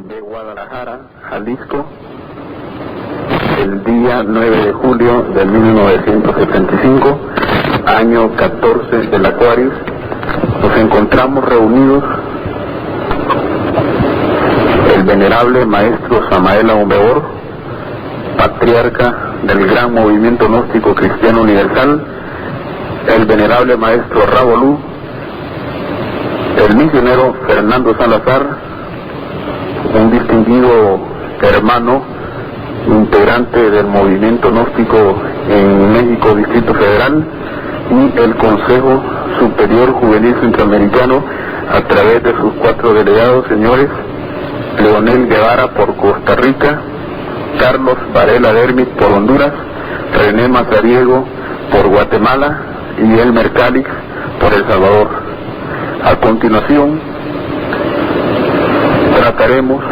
de Guadalajara, Jalisco, el día 9 de julio de 1975, año 14 del Acuario. Nos encontramos reunidos el venerable maestro Samael Aumbeor, patriarca del gran movimiento gnóstico cristiano universal, el venerable maestro Rabolú, el misionero Fernando Salazar, un distinguido hermano, integrante del movimiento gnóstico en México, Distrito Federal, y el Consejo Superior Juvenil Centroamericano, a través de sus 4 delegados, señores Leonel Guevara por Costa Rica, Carlos Varela Dermit por Honduras, René Mazariego por Guatemala y Elmer Calix por El Salvador. A continuación, trataremos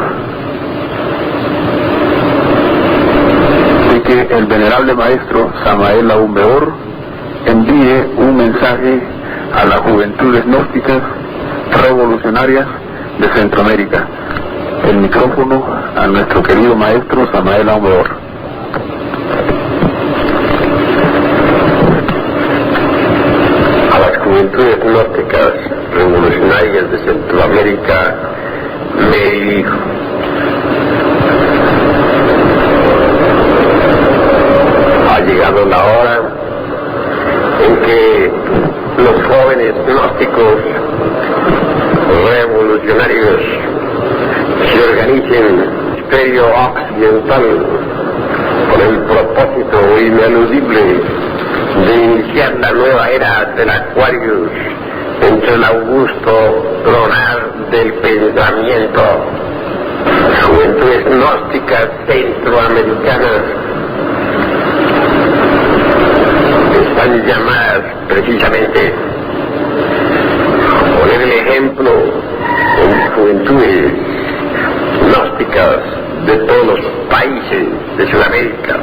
de que el venerable maestro Samael Aumbeor envíe un mensaje a las juventudes gnósticas revolucionarias de Centroamérica. El micrófono a nuestro querido maestro Samael Aumbeor. A las juventudes gnósticas revolucionarias de Centroamérica me dirijo. Ha llegado la hora en que los jóvenes gnósticos revolucionarios se organicen Imperio Occidental con el propósito ineludible de iniciar la nueva era del Aquarius entre el augusto tronar del pensamiento. Juventudes gnósticas centroamericanas están llamadas precisamente a poner el ejemplo en juventudes gnósticas de todos los países de Sudamérica.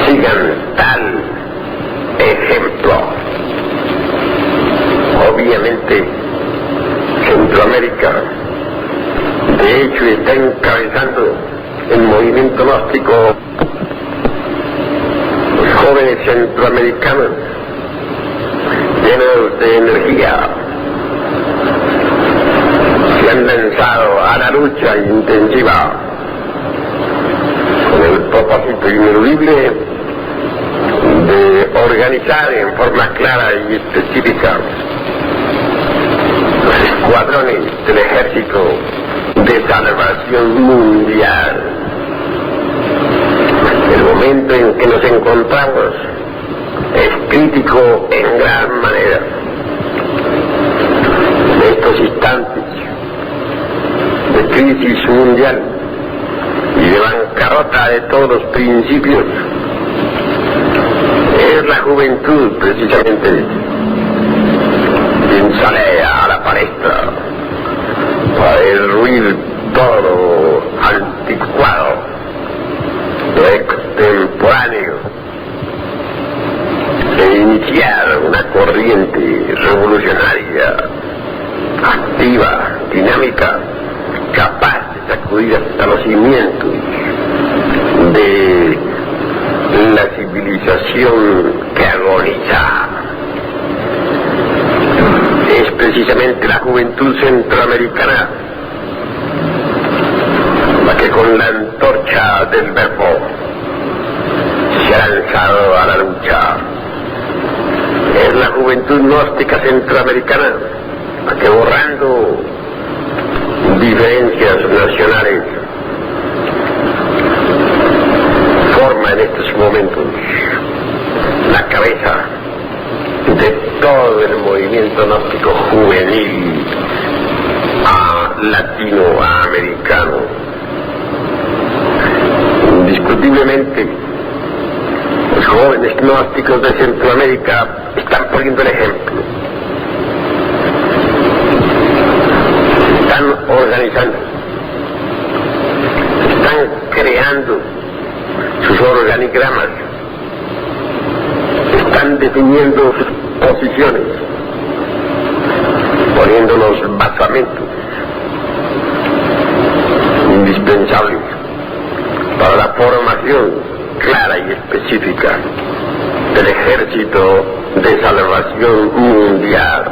Sigan tal ejemplo. Obviamente, Centroamérica, de hecho, está encabezando el movimiento gnóstico. Los jóvenes centroamericanos, llenos de energía, se han lanzado a la lucha intensiva con el propósito ineludible de organizar en forma clara y específica los escuadrones del Ejército de Salvación Mundial. El momento en que nos encontramos es crítico en gran manera. En estos instantes de crisis mundial y de bancarrota de todos los principios, es la juventud precisamente quien sale a la palestra para derruir todo anticuado, extemporáneo, e iniciar una corriente revolucionaria, activa, dinámica, capaz de sacudir hasta los cimientos de la civilización que agoniza. Es precisamente la juventud centroamericana la que con la antorcha del verbo se ha lanzado a la lucha. Es la juventud gnóstica centroamericana la que, borrando diferencias nacionales, forma en estos momentos la cabeza de todo el movimiento gnóstico juvenil latinoamericano. Indiscutiblemente, los jóvenes gnósticos de Centroamérica están poniendo el ejemplo. Están organizando, están creando sus organigramas, están definiendo sus posiciones, poniendo los basamentos indispensables para la formación clara y específica del Ejército de Salvación Mundial.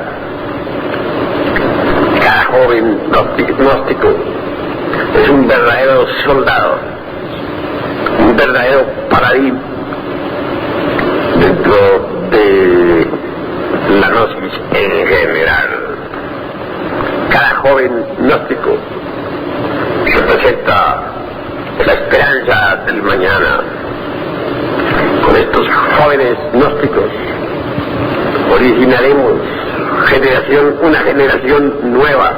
Cada joven gnóstico es un verdadero soldado, un verdadero paladín dentro de la gnosis en general. Cada joven gnóstico representa la esperanza del mañana. Con estos jóvenes gnósticos originaremos una generación nueva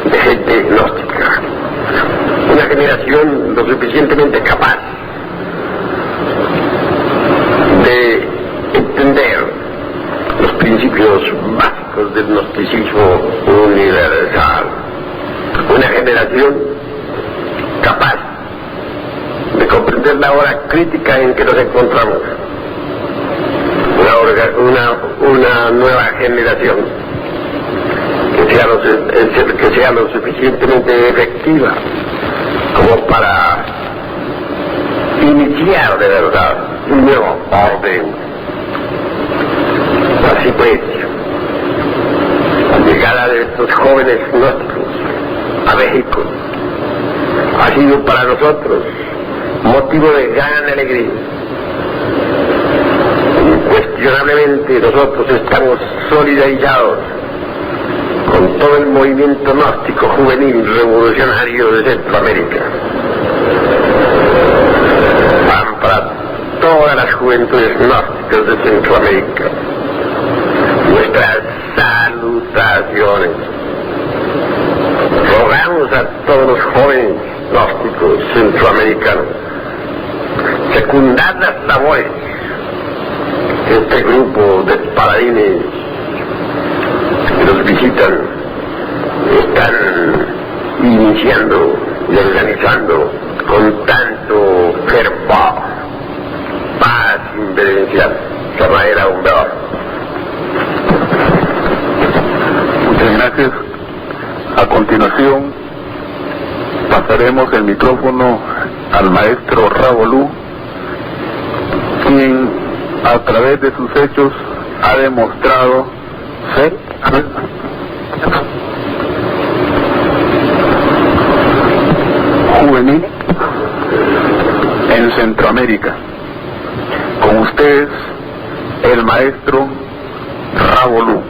de gente gnóstica, una generación lo suficientemente capaz de entender los principios básicos del gnosticismo universal, una generación capaz de comprender la hora crítica en que nos encontramos, una nueva generación que sea lo suficientemente efectiva como para iniciar de verdad un nuevo orden. Así pues, la llegada de estos jóvenes gnósticos a México ha sido para nosotros motivo de gran alegría. Incuestionablemente nosotros estamos solidarizados con todo el movimiento gnóstico juvenil revolucionario de Centroamérica. Van para todas las juventudes gnósticas de Centroamérica nuestras salutaciones. Rogamos a todos los jóvenes gnósticos centroamericanos secundar las labores que este grupo de paladines que nos visitan están iniciando y organizando con tanto fervor. Paz independencial, Samael Humberto. Muchas gracias. A continuación pasaremos el micrófono al maestro Ravolú, quien a través de sus hechos ha demostrado ser juvenil en Centroamérica. Con ustedes, el maestro Ravolú.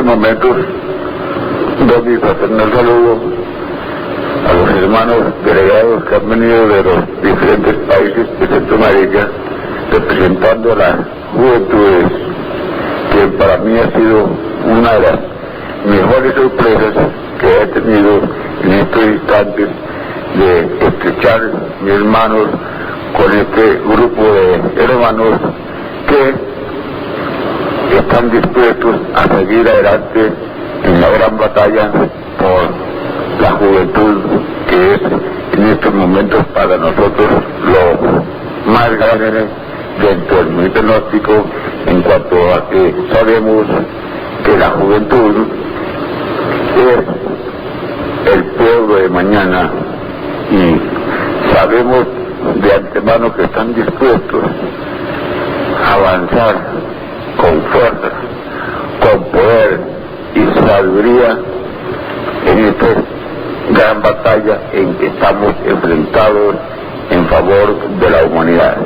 Momentos doy mi fraternal saludo a los hermanos delegados que han venido de los diferentes países de Centroamérica representando a las juventudes, que para mí ha sido una de las mejores sorpresas que he tenido en estos instantes de estrechar mis manos con este grupo de hermanos que están dispuestos a seguir adelante en la gran batalla por la juventud, que es en estos momentos para nosotros lo más grande dentro del movimiento gnóstico, en cuanto a que sabemos que la juventud es el pueblo de mañana y sabemos de antemano que están dispuestos a avanzar con fuerza, con poder y sabiduría en esta gran batalla en que estamos enfrentados en favor de la humanidad.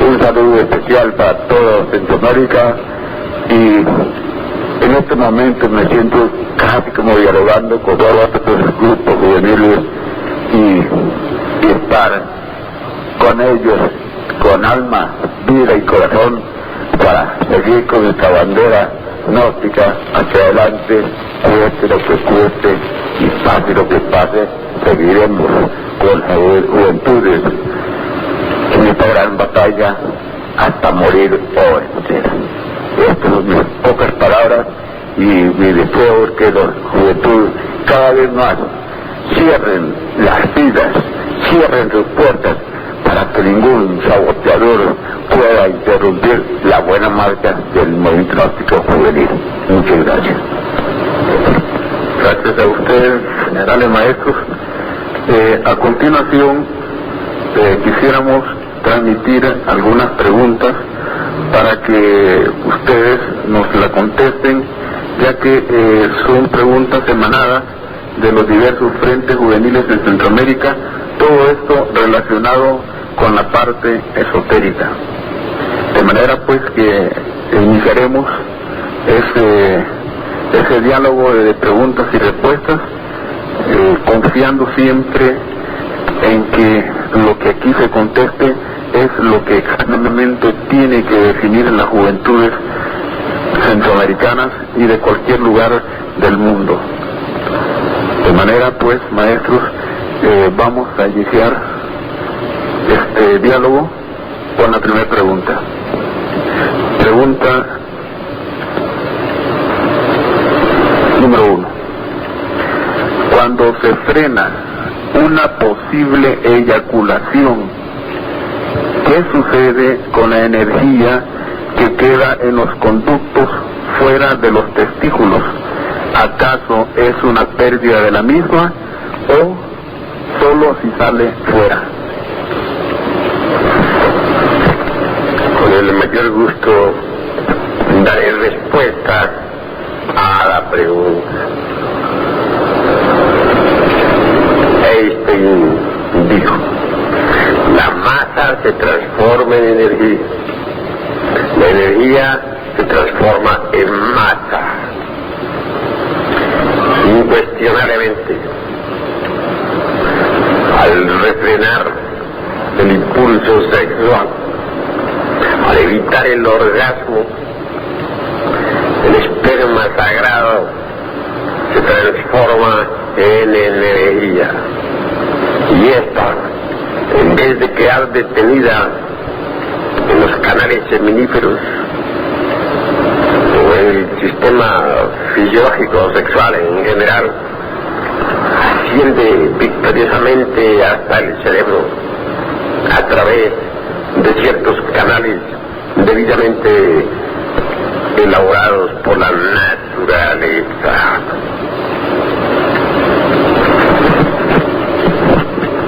Un saludo especial para toda Centroamérica y en este momento me siento casi como dialogando con todos estos grupos juveniles y estar con ellos con alma, vida y corazón para seguir con esta bandera gnóstica hacia adelante, cueste lo que cueste y pase lo que pase, seguiremos con las juventudes en esta gran batalla hasta morir o vencer. Estas son mis pocas palabras y mi deseo es que la juventud cada vez más cierren las vidas, cierren sus puertas, para que ningún saboteador pueda interrumpir la buena marcha del movimiento gnóstico juvenil. Muchas gracias. Gracias a ustedes, generales maestros. A continuación, quisiéramos transmitir algunas preguntas para que ustedes nos la contesten, ya que son preguntas emanadas de los diversos frentes juveniles de Centroamérica, todo esto relacionado con la parte esotérica. De manera pues que iniciaremos ese diálogo de preguntas y respuestas, confiando siempre en que lo que aquí se conteste es lo que exactamente tiene que definir las juventudes centroamericanas y de cualquier lugar del mundo. De manera pues, maestros, vamos a iniciar este diálogo con la primera pregunta. Pregunta número 1. Cuando se frena una posible eyaculación, ¿qué sucede con la energía que queda en los conductos fuera de los testículos? ¿Acaso es una pérdida de la misma o solo si sale fuera? Con el mayor gusto daré respuesta a la pregunta. Einstein dijo: la masa se transforma en energía, la energía se transforma en masa. Incuestionablemente, al refrenar el impulso sexual, al evitar el orgasmo, el esperma sagrado se transforma en energía. Y esta, en vez de quedar detenida en los canales seminíferos o en el sistema fisiológico sexual en general, asciende victoriosamente hasta el cerebro a través de ciertos canales debidamente elaborados por la naturaleza.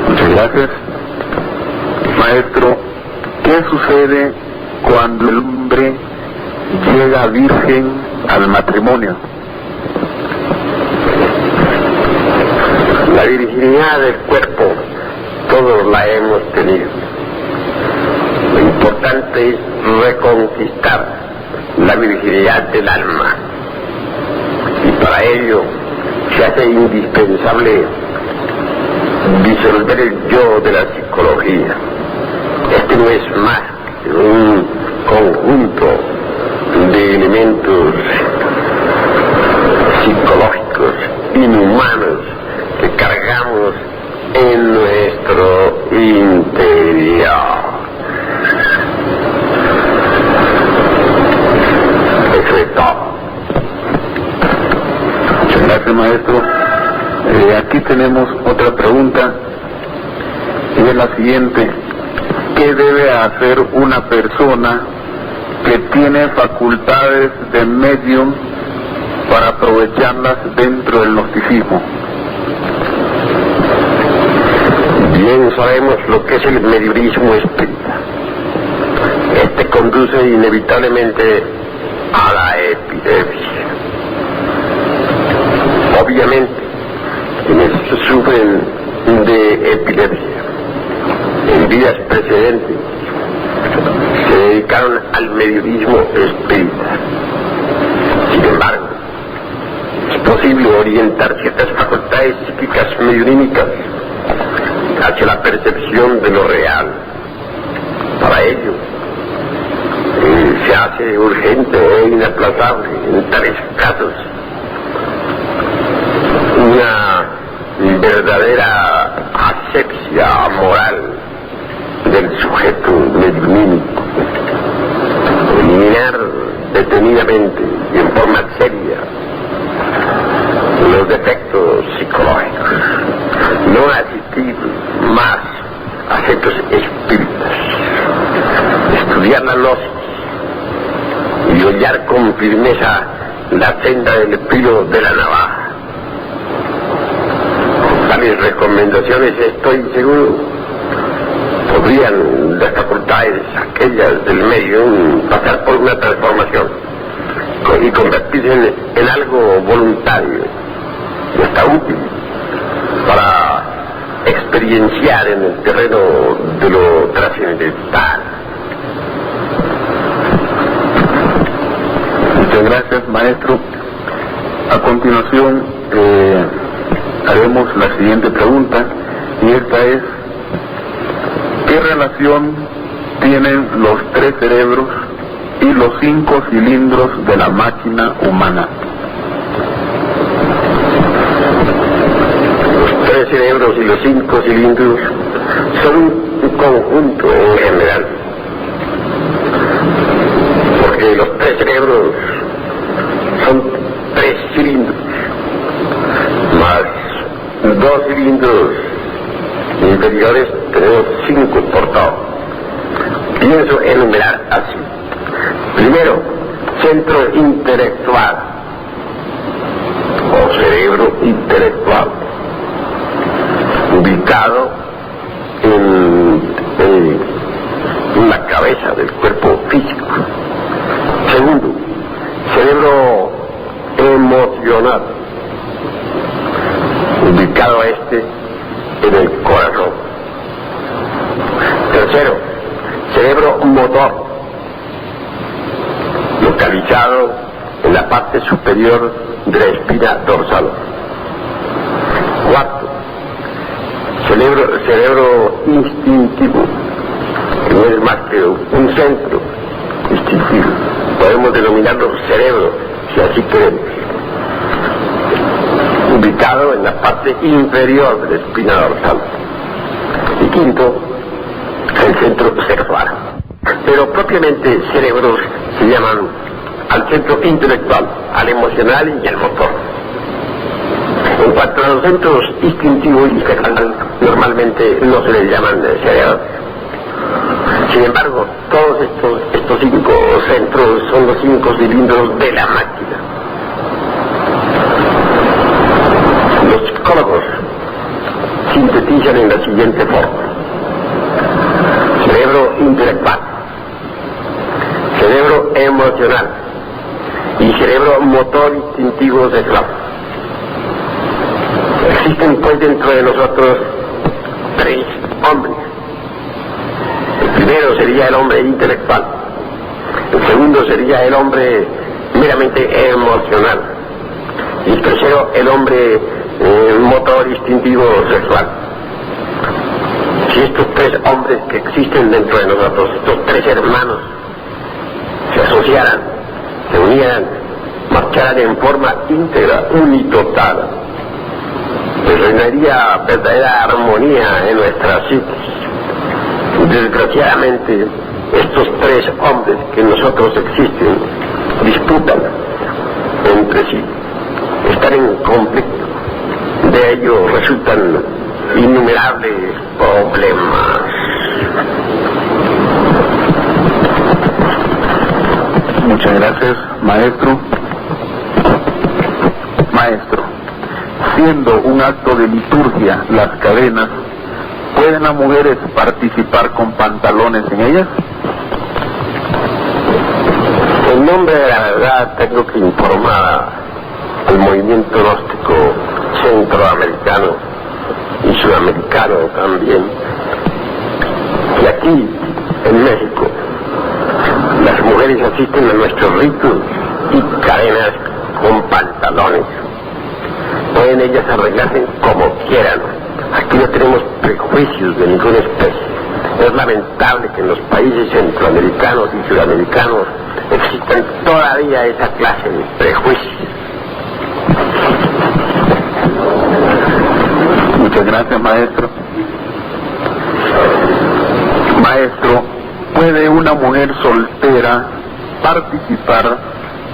Muchas gracias. Maestro, ¿qué sucede cuando el hombre llega virgen al matrimonio? La virginidad del cuerpo, todos la hemos tenido. Lo importante es reconquistar la virginidad del alma. Y para ello se hace indispensable disolver el yo de la psicología. Este no es más que un conjunto de elementos psicológicos inhumanos que cargamos en nuestro interior. Eso es todo. Muchas gracias, maestro. Aquí tenemos otra pregunta y es la siguiente: ¿qué debe hacer una persona que tiene facultades de medium para aprovecharlas dentro del gnosticismo? Bien sabemos lo que es el mediumismo espírita. Este conduce inevitablemente a la epidemia. Obviamente, quienes sufren de epilepsia en vidas precedentes se dedicaron al mediumismo espírita. Sin embargo, es posible orientar ciertas facultades psíquicas mediunímicas hacia la percepción de lo real. Para ello, se hace urgente e inaplazable en tales casos una verdadera asepsia moral del sujeto mediunímico. Eliminar detenidamente y en forma seria los defectos psicológicos, no asistir más a centros espíritas, estudiar la gnosis y hollar con firmeza la senda del filo de la navaja. Tales recomendaciones, estoy seguro, podrían las facultades, aquellas del medio, pasar por una transformación y convertirse en algo voluntario y hasta útil para experienciar en el terreno de lo trascendental. Muchas gracias, maestro. A continuación haremos la siguiente pregunta, y esta es: ¿qué relación tienen los 3 cerebros y los 5 cilindros de la máquina humana? Los 3 cerebros y los 5 cilindros son un conjunto en general, porque los 3 cerebros son 3 cilindros, más 2 cilindros inferiores, tenemos 5 por todo. Pienso enumerar así. Primero, centro intelectual o cerebro intelectual, ubicado en la cabeza del cuerpo físico. Segundo, cerebro emocional, ubicado en el corazón. Tercero, cerebro motor, localizado en la parte superior de la espina dorsal. Cuarto, cerebro instintivo, que no es más que un centro instintivo. Podemos denominarlo cerebro, si así queremos, ubicado en la parte inferior de la espina dorsal. Y quinto, el centro sexual. Pero propiamente cerebros se llaman al centro intelectual, al emocional y al motor. En cuanto a los centros instintivo y sexual, normalmente no se les llaman cerebros. Sin embargo, todos estos 5 centros son los 5 cilindros de la máquina. Los psicólogos sintetizan en la siguiente forma: cerebro intelectual, cerebro emocional y cerebro motor instintivo sexual. Existen pues dentro de nosotros 3 hombres. El primero sería el hombre intelectual, el segundo sería el hombre meramente emocional y el tercero el hombre motor instintivo sexual. Si estos 3 hombres que existen dentro de nosotros, estos 3 hermanos, se asociaran, se unieran, marcharan en forma íntegra, unitotal, pues reinaría verdadera armonía en nuestra psiquis. Desgraciadamente, estos 3 hombres que en nosotros existen disputan entre sí, están en conflicto. De ello resultan innumerables problemas. Muchas gracias, maestro. Maestro, siendo un acto de liturgia las cadenas, ¿pueden las mujeres participar con pantalones en ellas? En nombre de la verdad tengo que informar al movimiento gnóstico centroamericano y sudamericano también, que aquí en México las mujeres asisten a nuestros ritos y cadenas con pantalones. Pueden ellas arreglarse como quieran. Aquí no tenemos prejuicios de ninguna especie. Es lamentable que en los países centroamericanos y sudamericanos existan todavía esa clase de prejuicios. Muchas gracias, maestro. Maestro, ¿puede una mujer soltera participar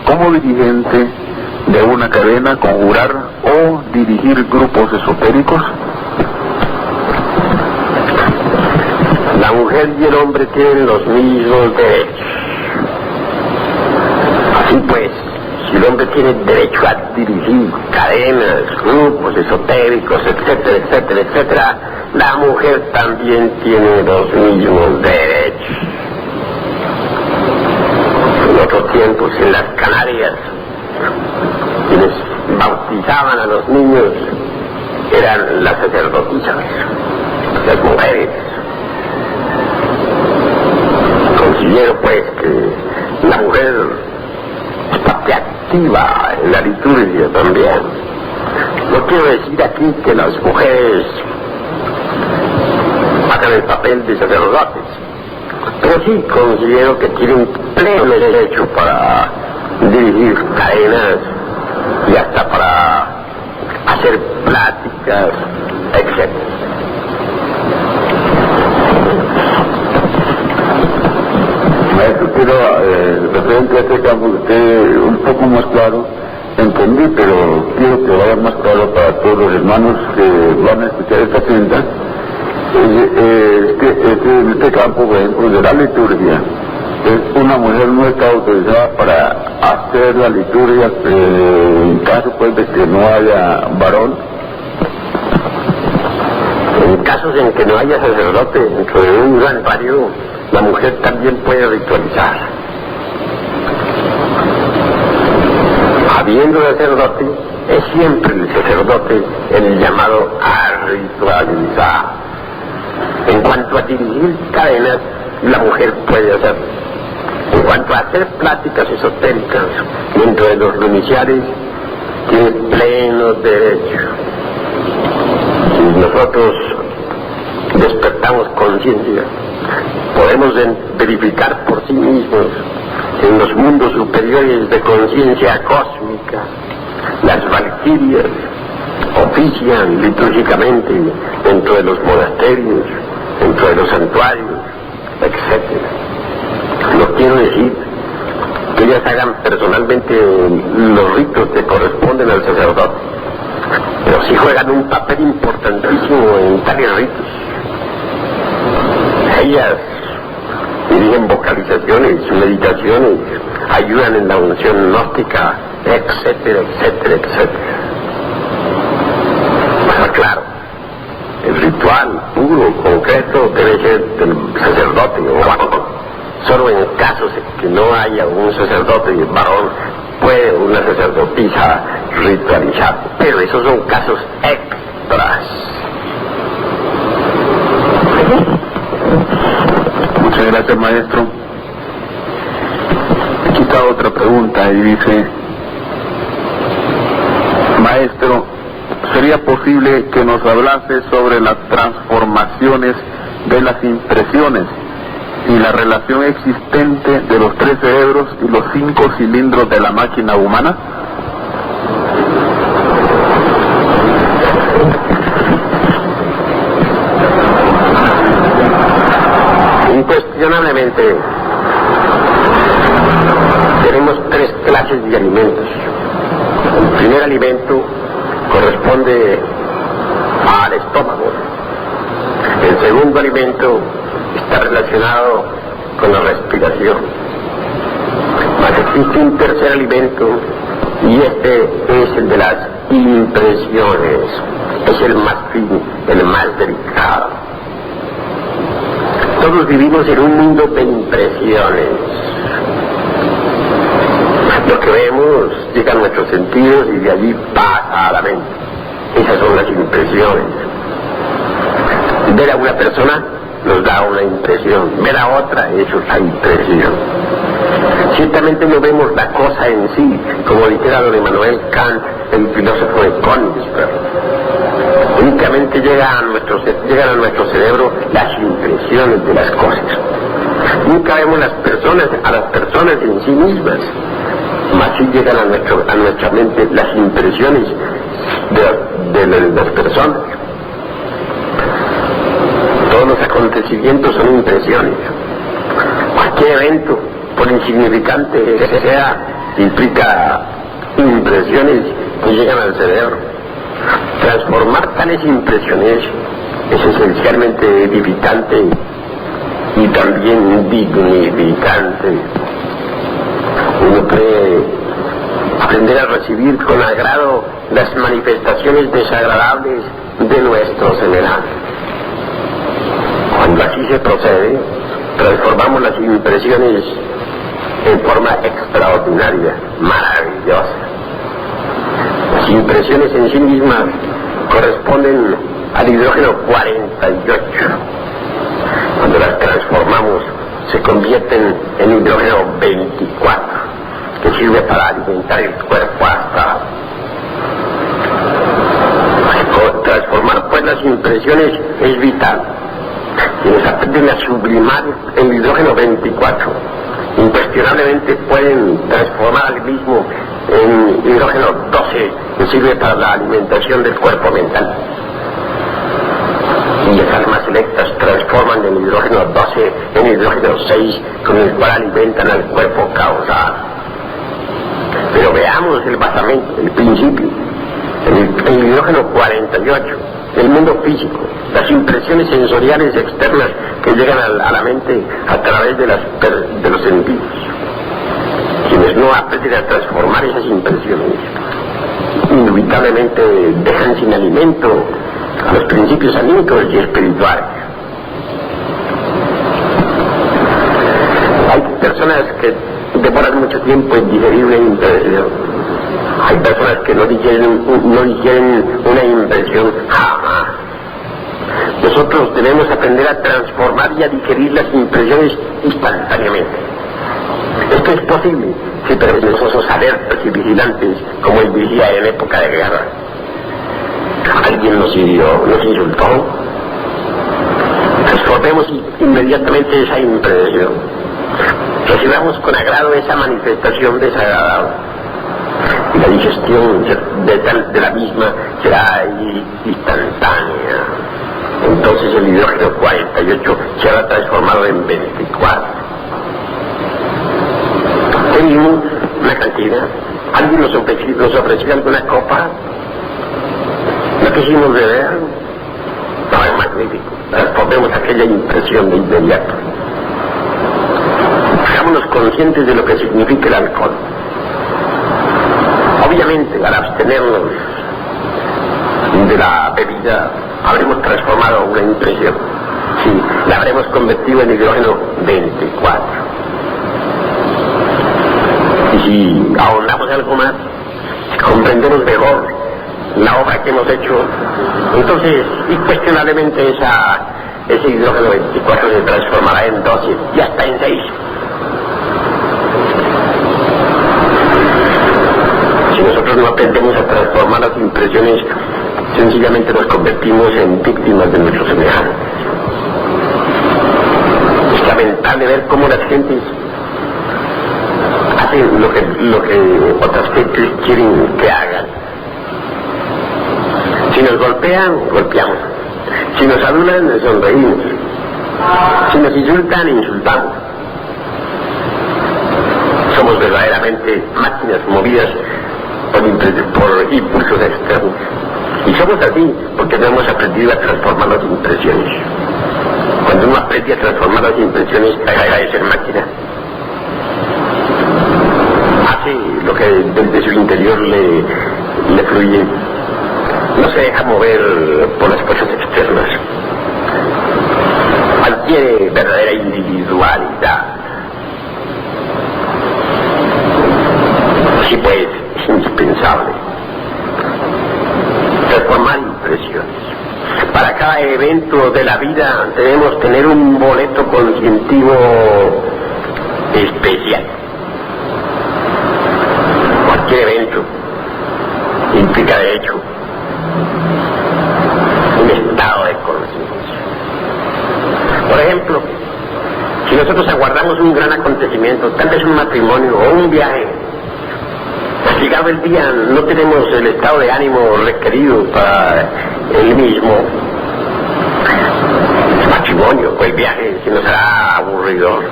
como dirigente de una cadena, conjurar o dirigir grupos esotéricos? La mujer y el hombre tienen los mismos derechos. Así pues, si el hombre tiene derecho a dirigir cadenas, grupos esotéricos, etcétera, etcétera, etcétera, la mujer también tiene los mismos derechos. En otros tiempos, en las Canarias, quienes bautizaban a los niños eran las sacerdotisas, las mujeres. Considero pues que la mujer es parte activa en la liturgia también. No quiero decir aquí que las mujeres hagan el papel de sacerdotes, pero sí considero que tienen pleno derecho para dirigir cadenas y hasta para hacer pláticas, etc. Maestro, quiero, referente a este campo, que esté un poco más claro, entendí, pero quiero que vaya más claro para todos los hermanos que van a escuchar esta cinta. En este campo, por ejemplo, de la liturgia, una mujer no está autorizada para hacer la liturgia en caso pues de que no haya varón. En casos en que no haya sacerdote dentro de un santuario, la mujer también puede ritualizar. Habiendo sacerdote, es siempre el sacerdote el llamado a ritualizar. En cuanto a dirigir cadenas, la mujer puede hacer. En cuanto a hacer pláticas esotéricas dentro de los lumiciares, tiene plenos derechos. Si nosotros despertamos conciencia, podemos verificar por sí mismos en los mundos superiores de conciencia cósmica, las valquirias ofician litúrgicamente dentro de los monasterios, dentro de los santuarios, etc. No quiero decir que ellas hagan personalmente los ritos que corresponden al sacerdote, pero sí juegan un papel importantísimo en tales ritos. Ellas dirigen vocalizaciones, meditaciones, ayudan en la unción gnóstica, etcétera, etcétera, etcétera. Pero claro, el ritual puro, concreto, debe ser del sacerdote o varón. Solo en casos en que no haya un sacerdote varón, puede una sacerdotisa ritualizar, pero esos son casos extras. Muchas gracias, maestro. Aquí está otra pregunta y dice: maestro, ¿sería posible que nos hablase sobre las transformaciones de las impresiones y la relación existente de los 3 cerebros y los 5 cilindros de la máquina humana? Incuestionablemente tenemos 3 clases de alimentos. El primer alimento corresponde al estómago. El segundo alimento está relacionado con la respiración. Mas existe un tercer alimento y este es el de las impresiones. Es el más fino, el más delicado. Todos vivimos en un mundo de impresiones. Lo que vemos llega a nuestros sentidos y de allí pasa a la mente. Esas son las impresiones. Ver a una persona nos da una impresión, ver a otra es otra impresión. Ciertamente no vemos la cosa en sí, como dijera don Immanuel Kant, el filósofo de Königsberg. Únicamente llegan a nuestro cerebro las impresiones de las cosas. Nunca vemos a las personas en sí mismas, mas sí llegan a nuestra mente las impresiones de las personas. Todos los acontecimientos son impresiones. Cualquier evento, por insignificante que sea, implica impresiones que llegan al cerebro. Transformar tales impresiones es esencialmente edificante y también dignificante. Uno puede aprender a recibir con agrado las manifestaciones desagradables de nuestro semejante. Cuando así se procede, transformamos las impresiones en forma extraordinaria, maravillosa. Las impresiones en sí mismas corresponden al hidrógeno 48. Cuando las transformamos, se convierten en hidrógeno 24, que sirve para alimentar el cuerpo astral. Transformar pues las impresiones es vital. Quienes aprenden a sublimar el hidrógeno 24, incuestionablemente pueden transformar al mismo en hidrógeno 12, que sirve para la alimentación del cuerpo mental. Y las almas selectas transforman el hidrógeno 12 en hidrógeno 6, con el cual alimentan al cuerpo causal. Pero veamos el basamento, el principio. El hidrógeno 48, el mundo físico, las impresiones sensoriales externas que llegan a la mente a través de los sentidos. Quienes no aprenden a transformar esas impresiones, inevitablemente dejan sin alimento a los principios anímicos y espirituales. Hay personas que demoran mucho tiempo en digerir una impresión. Hay personas que no digieren una impresión jamás. Nosotros debemos aprender a transformar y a digerir las impresiones instantáneamente. Esto es posible si permanecemos alertas y vigilantes como el vigía en época de guerra. Alguien nos hirió, nos insultó. Transformemos inmediatamente esa impresión. Recibamos con agrado esa manifestación desagradable. Y la digestión de la misma será instantánea. Entonces el hidrógeno 48 será transformado en 24. Tenemos una cantidad. ¿Alguien nos ofreció alguna copa? ¿No quisimos beber? No, es magnífico. Transformemos aquella impresión de inmediato. Hagámonos conscientes de lo que significa el alcohol. Obviamente, al abstenernos de la bebida, habremos transformado una impresión. Sí, la habremos convertido en hidrógeno 24. Y si ahondamos algo más, si comprendemos mejor la obra que hemos hecho, entonces, incuestionablemente ese hidrógeno 24 se transformará en 12 y hasta en 6. Si nosotros no aprendemos a transformar las impresiones, sencillamente nos convertimos en víctimas de nuestros semejantes. Es lamentable ver cómo las gentes hacen lo que otras gentes quieren que hagan. Si nos golpean, golpeamos. Si nos adulan, nos sonreímos. Si nos insultan, insultamos. Somos verdaderamente máquinas movidas por impulsos externos. Y somos así porque no hemos aprendido a transformar las impresiones. Cuando uno aprende a transformar las impresiones, deja de ser máquina. Hace lo que desde su interior le fluye. No se deja mover por las fuerzas externas. Adquiere verdadera individualidad. Así pues, es indispensable transformar impresiones. Para cada evento de la vida debemos tener un boleto conscientivo especial. Cualquier evento implica de hecho un estado de conciencia. Por ejemplo, si nosotros aguardamos un gran acontecimiento, tal vez un matrimonio o un viaje, llegado el día no tenemos el estado de ánimo requerido para el mismo. El matrimonio o el viaje se nos hará aburridor.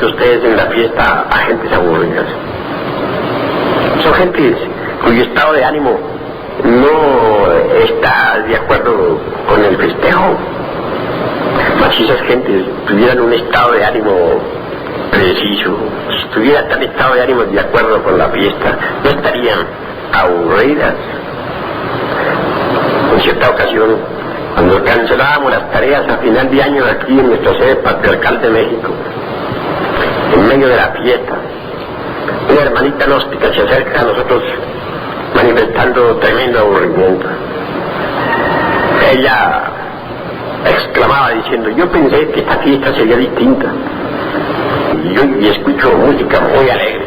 Ustedes en la fiesta a gentes aburridas. Son gentes cuyo estado de ánimo no está de acuerdo con el festejo. Mas si esas gentes tuvieran un estado de ánimo preciso, si tuvieran tal estado de ánimo de acuerdo con la fiesta, no estarían aburridas. En cierta ocasión, cuando cancelábamos las tareas a final de año aquí en nuestra sede patriarcal de México, en medio de la fiesta, una hermanita gnóstica se acerca a nosotros manifestando tremendo aburrimiento. Ella exclamaba diciendo: yo pensé que esta fiesta sería distinta, y escucho música muy alegre.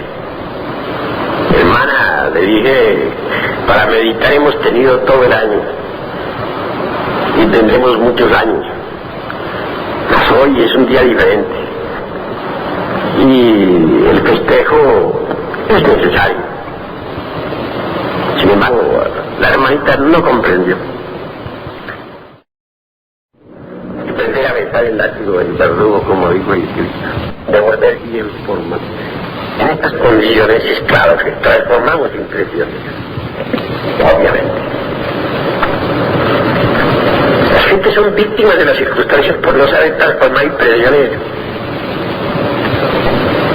Hermana, le dije, para meditar hemos tenido todo el año y tendremos muchos años, mas hoy es un día diferente y el festejo es necesario. Sin embargo, la hermanita no comprendió. Pensé a besar el látigo del verdugo, como dijo el Cristo, de volver bien forma. En estas condiciones es claro que transformamos impresiones, obviamente. Las gentes son víctimas de las circunstancias por no saber transformar impresiones.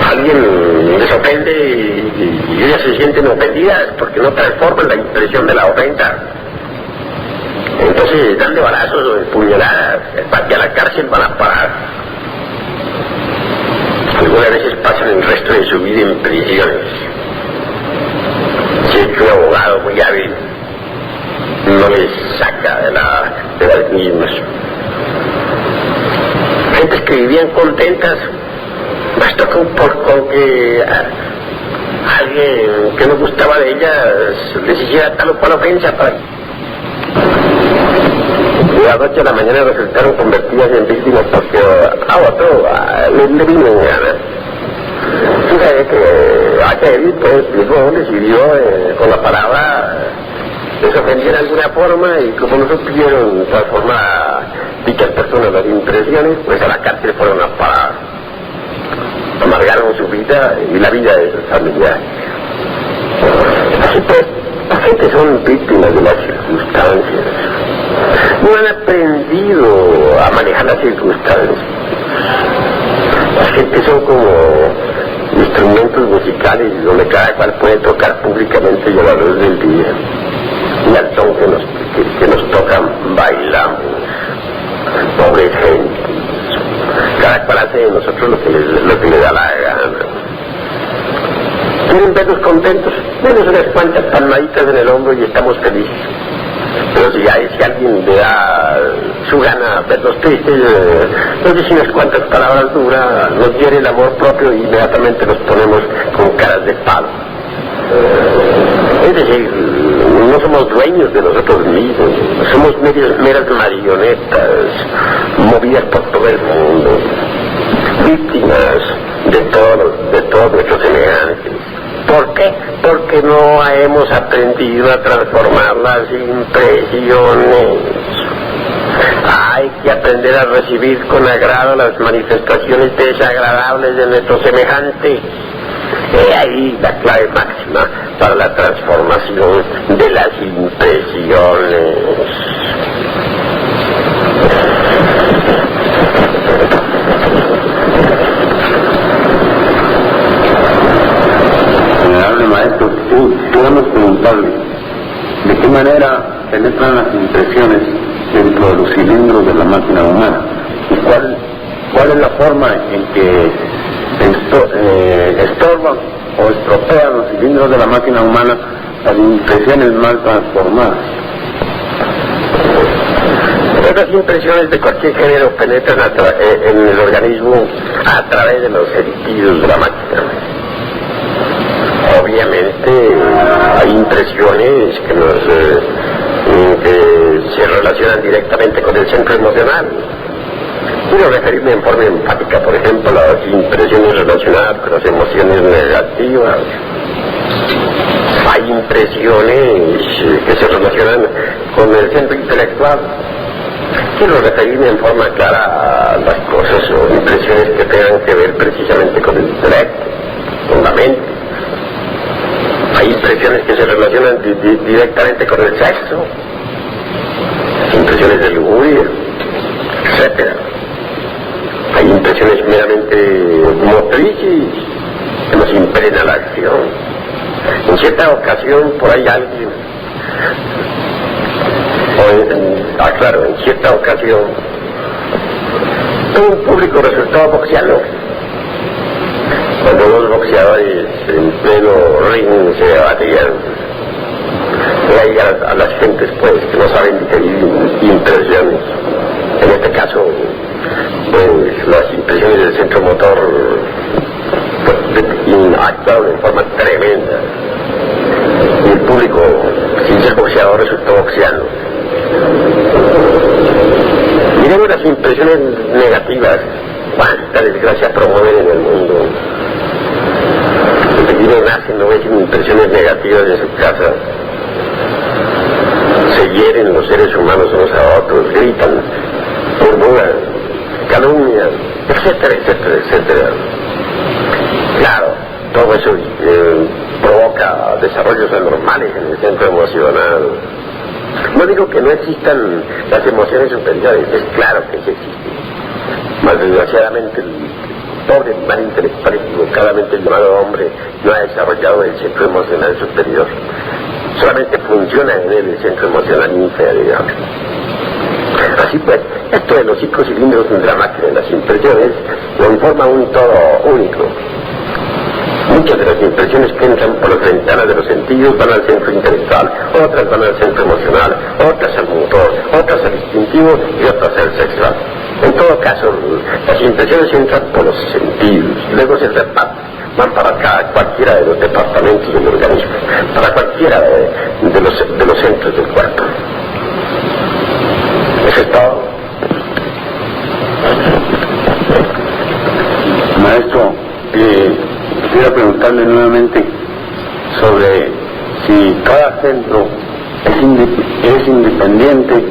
Alguien les ofende y ellas se sienten ofendidas porque no transforman la impresión de la ofensa. Entonces dan de balazos o de puñaladas, para que a la cárcel van a parar. Algunas veces pasan el resto de su vida en prisiones. Si es que un abogado muy hábil no les saca de las mismas. Gentes que vivían contentas, bastó con que alguien que no gustaba de ellas les hiciera tal o cual ofensa para... De la noche a la mañana resultaron convertidas en víctimas porque a otro le vino en gana. Fíjate que aquel pues dijo, decidió con la palabra les ofendiera de alguna forma, y como no supieron transformar a dichas personas las impresiones, pues a la cárcel fueron a parar. Amargaron su vida y la vida de sus familiares. Así pues, la gente son víctimas de las circunstancias. No han aprendido a manejar las circunstancias. Las gentes son como instrumentos musicales donde cada cual puede tocar públicamente y a la luz del día. Y al son que nos tocan bailamos. Pobres gentes. Cada cual hace de nosotros lo que le da la gana. ¿Quieren vernos contentos? Denos unas cuantas palmaditas en el hombro y estamos felices. Pero si alguien le da su gana vernos tristes, nos dice unas cuantas palabras duras, nos hiere el amor propio y inmediatamente nos ponemos con caras de palo. Es decir, no somos dueños de nosotros mismos, somos meras marionetas movidas por todo el mundo, víctimas de todos nuestros semejantes. ¿Por qué? Porque no hemos aprendido a transformar las impresiones. Hay que aprender a recibir con agrado las manifestaciones desagradables de nuestro semejante. He ahí la clave máxima para la transformación de las impresiones. Venerable maestro, podemos preguntarle de qué manera penetran las impresiones dentro de los cilindros de la máquina humana y cuál es la forma en que estorban o estropean los cilindros de la máquina humana las impresiones mal transformadas. Las impresiones de cualquier género penetran en el organismo a través de los sentidos de la máquina. Obviamente hay impresiones que se relacionan directamente con el centro emocional. Quiero referirme en forma empática, por ejemplo, a las impresiones relacionadas con las emociones negativas. Hay impresiones que se relacionan con el centro intelectual. Quiero referirme en forma clara a las cosas o impresiones que tengan que ver precisamente con el intelecto, con la mente. Hay impresiones que se relacionan directamente con el sexo, impresiones de lujuria, etc. Hay impresiones meramente motrices que nos impregnan la acción. En cierta ocasión, por ahí alguien, claro, en cierta ocasión, todo un público resultó boxeando. Cuando los boxeadores en pleno ring se debatían, y hay a las gentes pues que no saben digerir impresiones. En este caso, pues las impresiones del centro motor actuaron en forma tremenda. Y el público, sin ser boxeador, resultó boxeando. Miremos las impresiones negativas. Cuánta desgracia promueven en el mundo. Los que viven nacen, no ven impresiones negativas en su casa. Se hieren los seres humanos unos a otros, gritan, murmuran, calumnian, etcétera, etcétera, etcétera. Claro, todo eso provoca desarrollos anormales en el centro emocional. No digo que no existan las emociones superiores, es claro que sí existen. Más desgraciadamente el pobre mal intelectual equivocadamente llamado hombre no ha desarrollado el centro emocional superior. Solamente funciona en él el centro emocional inferior. Así pues, esto de los 5 cilindros de la máquina de las impresiones lo informa un todo único. Muchas de las impresiones que entran por las ventanas de los sentidos van al centro intelectual, otras van al centro emocional, otras al motor, otras al instintivo y otras al sexual. En todo caso, las impresiones entran por los sentidos, luego se reparten, van para cualquiera de los departamentos del organismo, para cualquiera de los centros del cuerpo. Eso es todo. Maestro, quisiera preguntarle nuevamente sobre si cada centro es independiente,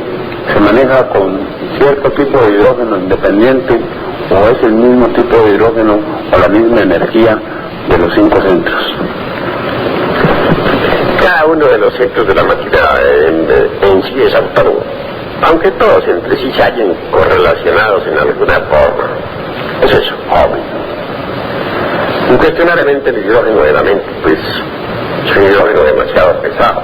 se maneja con cierto tipo de hidrógeno independiente, o es el mismo tipo de hidrógeno o la misma energía de los 5 centros. Cada uno de los centros de la máquina en sí es autónomo, aunque todos entre sí se hallen correlacionados en alguna forma. Eso es obvio. Incuestionablemente el hidrógeno de la mente, pues, es un hidrógeno demasiado pesado.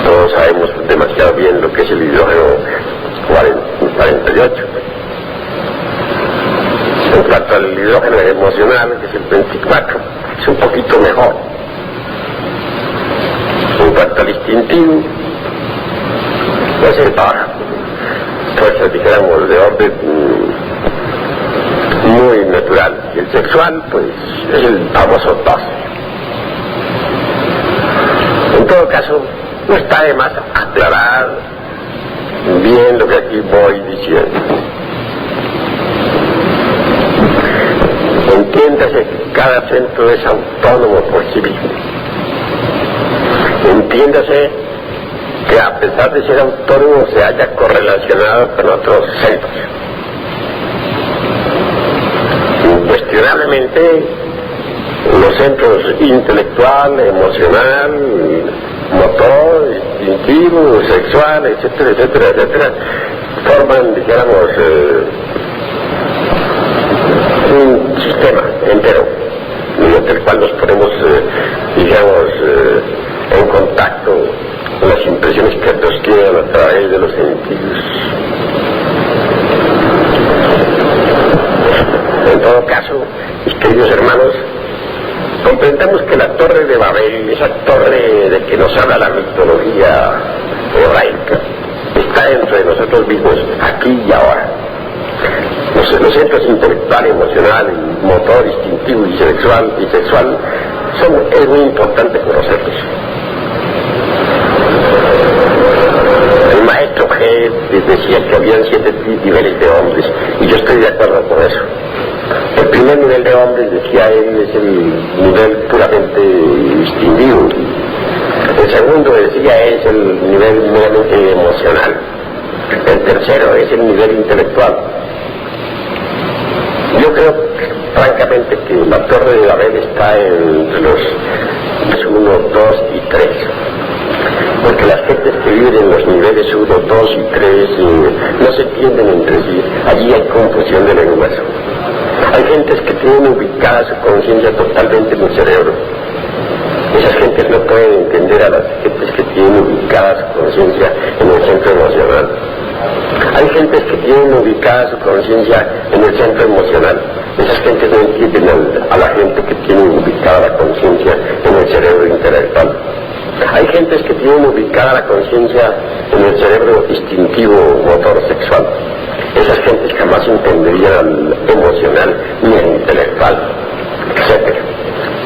Todos sabemos demasiado bien lo que es el hidrógeno 48. En cuanto al hidrógeno emocional, que es el 24, es un poquito mejor. En cuanto al instintivo, pues es bajo. Fuerzas, dijéramos, de orden muy natural. Y el sexual, pues, es el famoso 12. En todo caso, no está de más aclarar bien lo que aquí voy diciendo. Entiéndase que cada centro es autónomo por sí mismo. Entiéndase que a pesar de ser autónomo se haya correlacionado con otros centros. Incuestionablemente los centros intelectual, emocional, motor, instintivo, sexual, etcétera, etcétera, etcétera, forman, dijéramos, un sistema entero, mediante el cual nos ponemos, digamos, en contacto con las impresiones que nos quedan a través de los sentidos. En todo caso, mis queridos hermanos, comprendamos que la Torre de Babel, esa torre de que nos habla la mitología hebraica, está dentro de nosotros mismos, aquí y ahora. Los centros intelectual, emocional, motor, instintivo y sexual es muy importante conocerlos. El maestro G decía que habían 7 niveles de hombres, y yo estoy de acuerdo con eso. El primer nivel de hombres, decía él, es el nivel puramente instintivo. El segundo, decía, es el nivel meramente emocional. El tercero es el nivel intelectual. Yo creo, francamente, que la Torre de Babel está entre los Es 1, 2 y 3. Porque las gentes que viven en los niveles 1, 2 y 3 no se entienden entre sí. Allí hay confusión de lenguaje. Hay gentes que tienen ubicada su conciencia totalmente en el cerebro. Esas gentes no pueden entender a las gentes que tienen ubicada su conciencia en el centro emocional. Hay gentes que tienen ubicada su conciencia en el centro emocional. Esas gentes no entienden a la gente que tiene ubicada la conciencia en el cerebro intelectual. Hay gentes que tienen ubicada la conciencia en el cerebro instintivo motor sexual. Esas gentes jamás entenderían al emocional ni al intelectual, etc.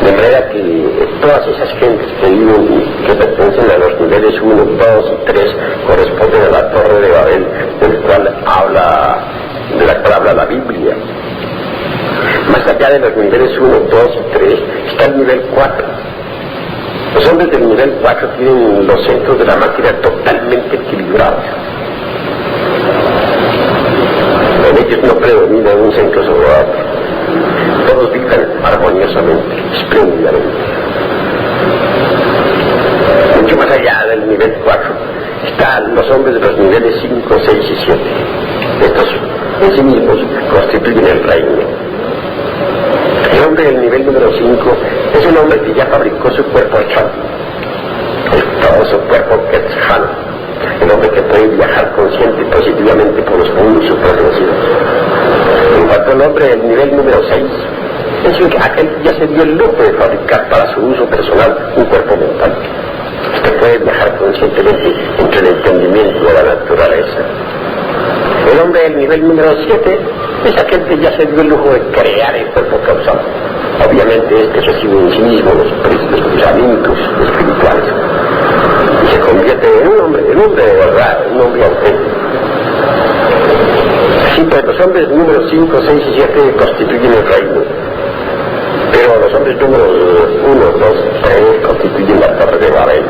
De manera que todas esas gentes que viven, que pertenecen a los niveles 1, 2 y 3, corresponden a la Torre de Babel, de la cual habla la Biblia. Más allá de los niveles 1, 2 y 3 está el nivel 4. Los hombres del nivel 4 tienen los centros de la máquina totalmente equilibrados. En ellos no predomina un centro sobre otro. Todos viven armoniosamente, espléndidamente. Mucho más allá del nivel 4 están los hombres de los niveles 5, 6 y 7. Estos en sí mismos constituyen el reino. El hombre del nivel número 5 es un hombre que ya fabricó su cuerpo achado, el famoso cuerpo Quetzal, el hombre que puede viajar consciente y positivamente por los mundos supranacionales. En cuanto al hombre del nivel número 6, es aquel que ya se dio el lujo de fabricar para su uso personal un cuerpo mental. Este puede viajar conscientemente entre el entendimiento de la naturaleza. El hombre del nivel número 7 es aquel que ya se dio el lujo de crear el cuerpo causal. Obviamente este recibe en sí mismo los pensamientos espirituales y se convierte en un hombre de verdad, un hombre auténtico. Así pues, los hombres números 5, 6 y 7 constituyen el reino, pero los hombres números 1, 2 y 3 constituyen la Torre de Babel.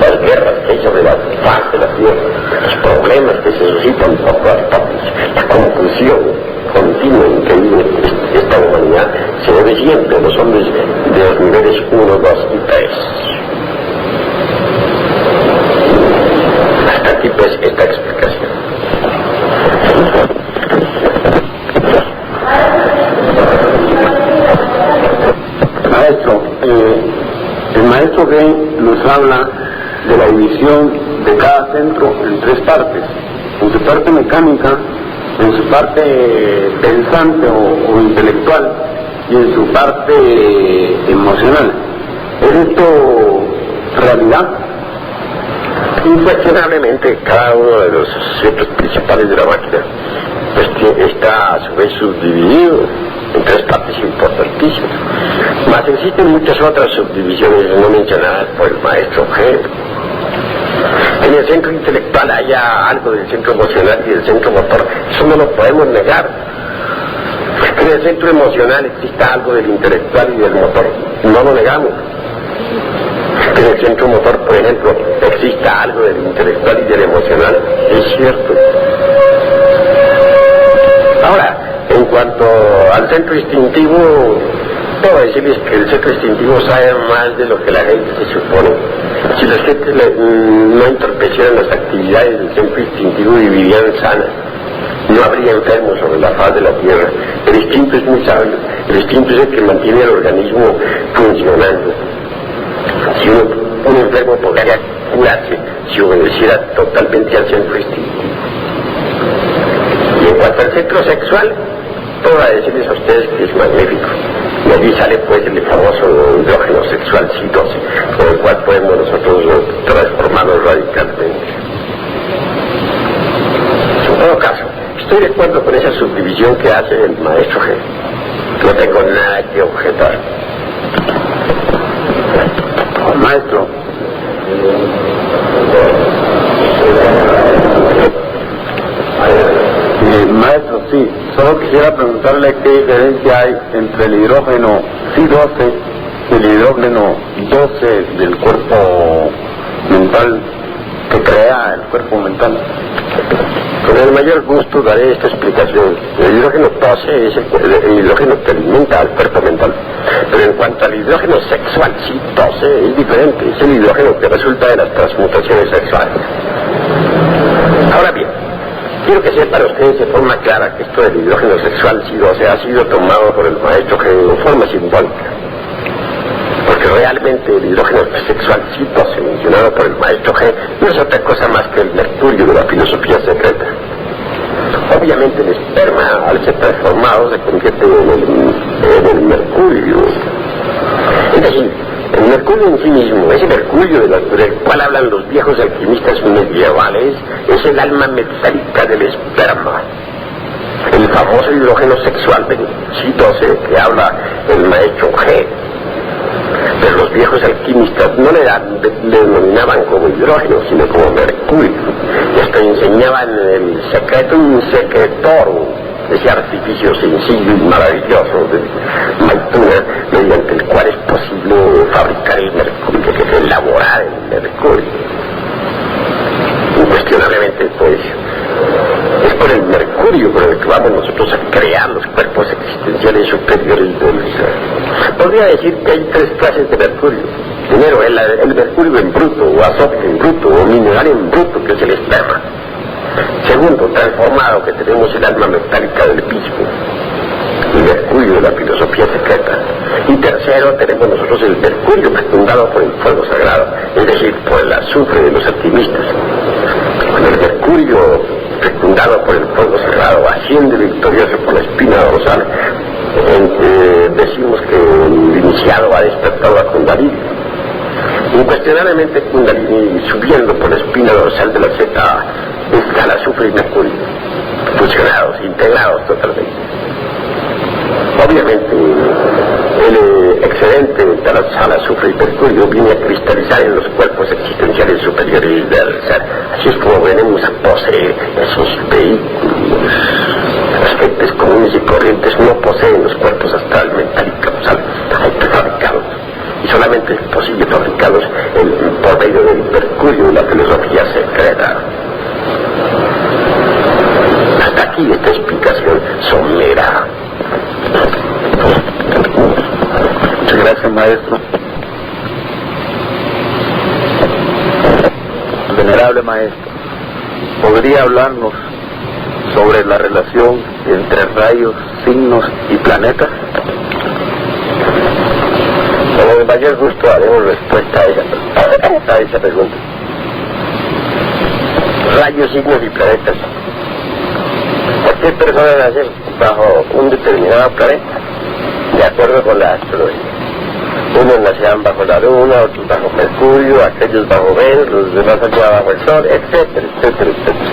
Las guerras que hay sobre la faz de la tierra, los problemas que se suscitan por todas partes, la confusión continua en que vive esta humanidad, se debe siempre a los hombres de los niveles 1, 2 y 3. Hasta aquí pues esta explicación. Maestro, el maestro Gay nos habla de la división de cada centro en 3 partes, en su parte mecánica, en su parte pensante o intelectual y en su parte emocional. ¿Es esto realidad? Incuestionablemente cada uno de los centros principales de la máquina pues está a su vez subdividido en 3 partes importantísimas. Mas existen muchas otras subdivisiones no mencionadas por el maestro G. En el centro intelectual haya algo del centro emocional y del centro motor, eso no lo podemos negar. En el centro emocional exista algo del intelectual y del motor, no lo negamos. En el centro motor, por ejemplo, exista algo del intelectual y del emocional, es cierto. Ahora, en cuanto al centro instintivo, puedo decirles que el centro instintivo sabe más de lo que la gente se supone. Si las gentes no entorpecieran las actividades del centro instintivo, vivirían sanas. No habría enfermos sobre la faz de la tierra. El instinto es muy sabio. El instinto es el que mantiene el organismo funcionando. Si un enfermo podría curarse si obedeciera totalmente al centro instintivo. Y en cuanto al centro sexual, puedo decirles a ustedes que es magnífico. Y allí sale pues el famoso hidrógeno sexual C12, con el cual podemos nosotros transformarnos radicalmente. En todo caso, estoy de acuerdo con esa subdivisión que hace el maestro G. No tengo nada que objetar. Maestro, maestro, sí, solo quisiera preguntarle qué diferencia hay entre el hidrógeno C12 y el hidrógeno 12 del cuerpo mental, que crea el cuerpo mental. Con el mayor gusto daré esta explicación. El hidrógeno tose es el hidrógeno que alimenta al cuerpo mental. Pero en cuanto al hidrógeno sexual, sí tose, es diferente. Es el hidrógeno que resulta de las transmutaciones sexuales. Ahora bien, quiero que sepan ustedes de forma clara que esto del hidrógeno sexual ha sido tomado por el maestro G de forma simbólica. Porque realmente el hidrógeno sexual citose mencionado por el maestro G no es otra cosa más que el mercurio de la filosofía secreta. Obviamente el esperma, al ser transformado, se convierte en el mercurio. Es decir, el mercurio en sí mismo, ese mercurio del cual hablan los viejos alquimistas medievales, es el alma metálica del esperma. El famoso hidrógeno sexual de C12 que habla el maestro G. Pero los viejos alquimistas no le denominaban como hidrógeno, sino como mercurio. Y hasta enseñaban el secretum secretorum, ese artificio sencillo y maravilloso de Maituna, mediante el cual es posible fabricar el mercurio, elaborar el mercurio. Incuestionablemente, pues, es por el mercurio por el que vamos nosotros a crear los cuerpos existenciales superiores del ser. Podría decir que hay tres clases de mercurio. Primero, el mercurio en bruto, o azote en bruto, o mineral en bruto, que es el esperma. Segundo, transformado, que tenemos el alma metálica del pisco, el mercurio de la filosofía secreta. Y tercero, tenemos nosotros el mercurio fecundado por el fuego sagrado, es decir, por el azufre de los alquimistas. Cuando el mercurio fecundado por el fuego sagrado asciende victorioso por la espina dorsal, decimos que el iniciado ha despertado a Kundalini. Incuestionablemente Kundalini, subiendo por la espina dorsal de la zeta, está el azufre y mercurio, fusionados, integrados totalmente. Obviamente, el excedente del azufre y mercurio viene a cristalizar en los cuerpos existenciales superiores del ser. Así es como venimos a poseer esos vehículos. Las gentes comunes y corrientes no poseen los cuerpos astral, mental y causal. Hay que fabricarlos. Y solamente es posible fabricarlos por medio del mercurio de la filosofía secreta. Hasta aquí esta explicación somera. Muchas gracias, maestro. Venerable maestro, ¿podría hablarnos sobre la relación entre rayos, signos y planetas? Con el mayor gusto haremos respuesta a esa pregunta. Rayos, signos y planetas. Cualquier persona nace bajo un determinado planeta, de acuerdo con la astrología. Unos nacían bajo la Luna, otros bajo Mercurio, aquellos bajo Venus, los demás allá bajo el Sol, etcétera, etcétera, etcétera.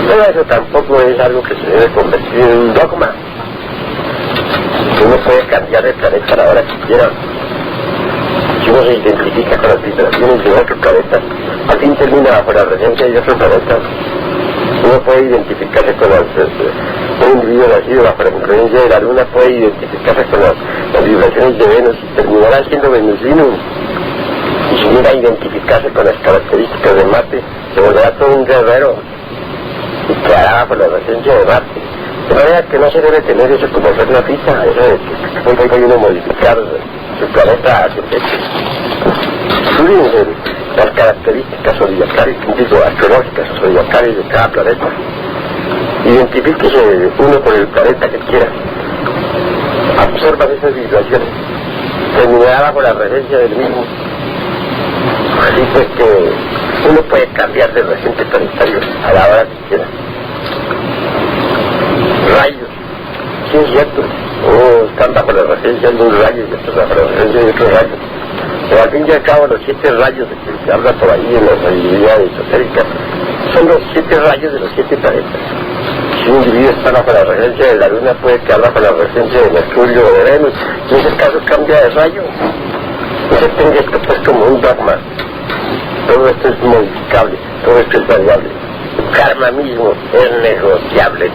Pero eso tampoco es algo que se debe convertir en un dogma. Uno puede cambiar de planeta a la hora que quiera. Si uno se identifica con las vibraciones de otro planeta, al fin termina bajo la regencia de otro planeta. Uno puede identificarse con un individuo nacido bajo la influencia de la Luna, puede identificarse con las vibraciones de Venus y terminará siendo venusino. Y si llega a identificarse con las características de Marte, se volverá todo un guerrero y quedará bajo la regencia de Marte. De manera que no se debe tener eso como ser una fija, eso de que puede uno modificar su planeta a su techo. Estudiense las características zodiacales, astrológicas o zodiacales de cada planeta. Identifíquese uno con el planeta que quiera. Observa esas vibraciones. Terminará bajo la regencia del mismo. Así pues que uno puede cambiar de regente planetario a la hora que quiera. Rayos. Sí, es cierto. Están bajo la regencia de un rayo y otros bajo la regencia de otro rayo. Pero al fin y al cabo, los 7 rayos de que se habla por ahí en las sabidurías esotéricas son los 7 rayos de los 7 planetas. Si un individuo está bajo la regencia de la Luna, puede quedar bajo la regencia de Mercurio o de Venus. En ese caso cambia de rayo. No se tenga esto pues como un dogma. Todo esto es modificable, todo esto es variable. El karma mismo es negociable.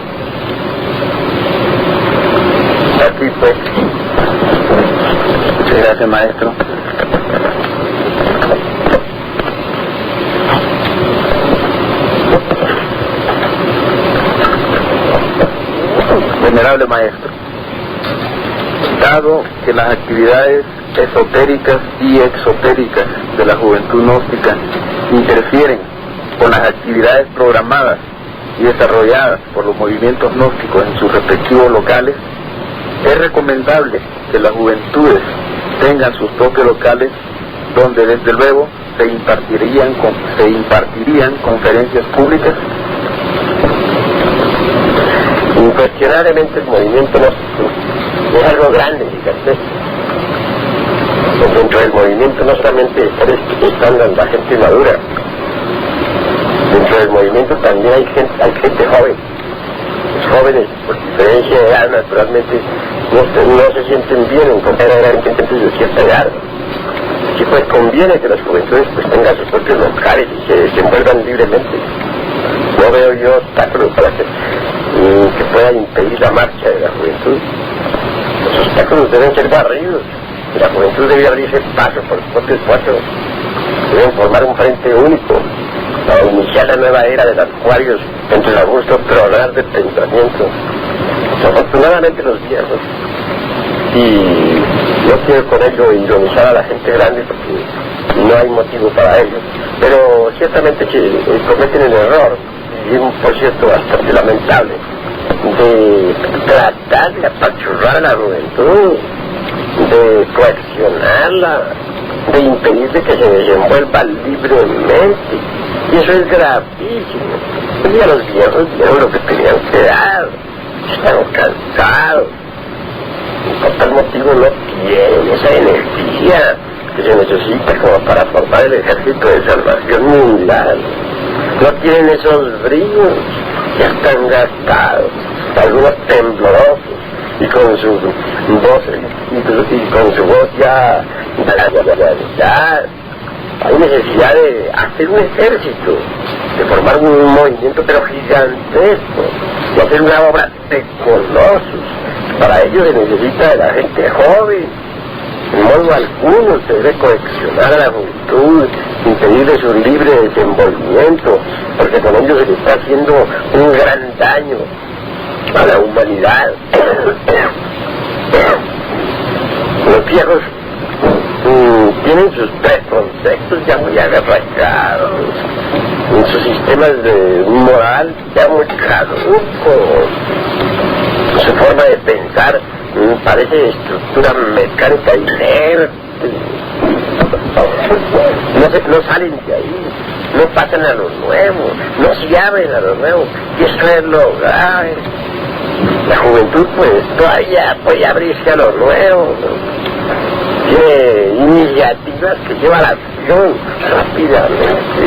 Aquí pues. Muchas gracias, maestro. venerable maestro, dado que las actividades esotéricas y exotéricas de la juventud gnóstica interfieren con las actividades programadas y desarrolladas por los movimientos gnósticos en sus respectivos locales, es recomendable que las juventudes tengan sus propios locales donde desde luego se impartirían conferencias públicas. Incuestionablemente el movimiento gnóstico es algo grande, fíjate. Dentro del movimiento no solamente están la gente madura, dentro del movimiento también hay gente joven. Los jóvenes, por diferencia de edad, naturalmente no se sienten bien en comparar gente de cierta edad. Así pues conviene que las juventudes pues tengan sus propios locales y se desenvuelvan libremente. No veo yo obstáculos para que pueda impedir la marcha de la juventud. Los obstáculos deben ser barridos. La juventud debe abrirse paso por sus propios pasos. Deben formar un frente único para iniciar la nueva era de los acuarios entre el augusto tronar del pensamiento. Desafortunadamente los viejos, y no quiero con ello ironizar a la gente grande porque no hay motivo para ello, pero ciertamente que cometen el error, y por cierto bastante lamentable, de tratar de apachurrar a la juventud, de coaccionarla, de impedirle que se desenvuelva libremente. Y eso es gravísimo. Hoy día los viejos dieron lo que tenían que dar, están cansados, por tal motivo no tienen esa energía que se necesita como para formar el ejército de salvación mundial. No tienen esos brillos, ya están gastados, algunos temblorosos, y con su voz ya hay necesidad de hacer un ejército, de formar un movimiento pero gigantesco, de hacer una obra de colosos. Para ello se necesita de la gente joven. En modo alguno se debe coaccionar a la juventud, impedirle su libre desenvolvimiento, porque con ello se le está haciendo un gran daño a la humanidad. Los viejos tienen sus preconceptos ya muy agarrados, en sus sistemas de moral ya muy caducos. Su forma de pensar parece estructura mecánica inerte. No salen de ahí, no pasan a lo nuevo, no se abren a lo nuevo, y eso es lo grave. La juventud pues todavía puede abrirse a lo nuevo, tiene iniciativas que llevan a la acción rápidamente.